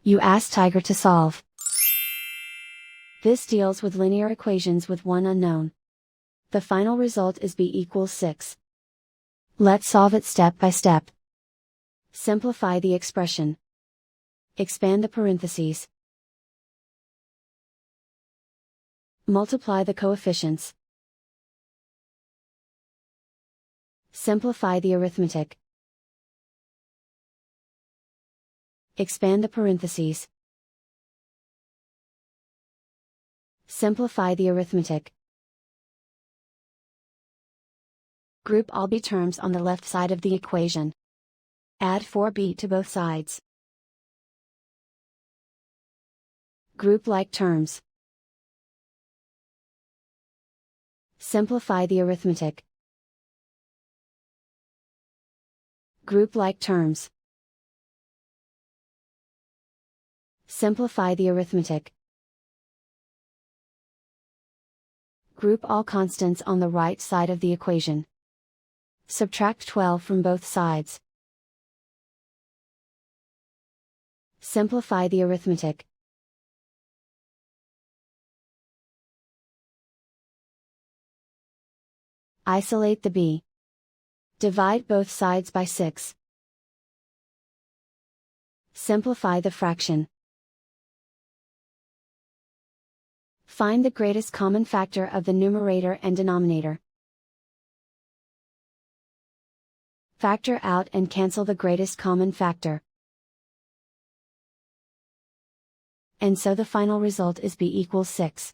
You ask Tiger to solve. This deals with linear equations with one unknown. The final result is b=6. Let's solve it step by step. Simplify the expression. Expand the parentheses. Multiply the coefficients. Simplify the arithmetic. Expand the parentheses. Simplify the arithmetic. Group all b terms on the left side of the equation. Add 4b to both sides. Group like terms. Simplify the arithmetic. Group like terms. Simplify the arithmetic. Group all constants on the right side of the equation. Subtract 12 from both sides. Simplify the arithmetic. Isolate the b. Divide both sides by 6. Simplify the fraction. Find the greatest common factor of the numerator and denominator. Factor out and cancel the greatest common factor. And so the final result is b=6.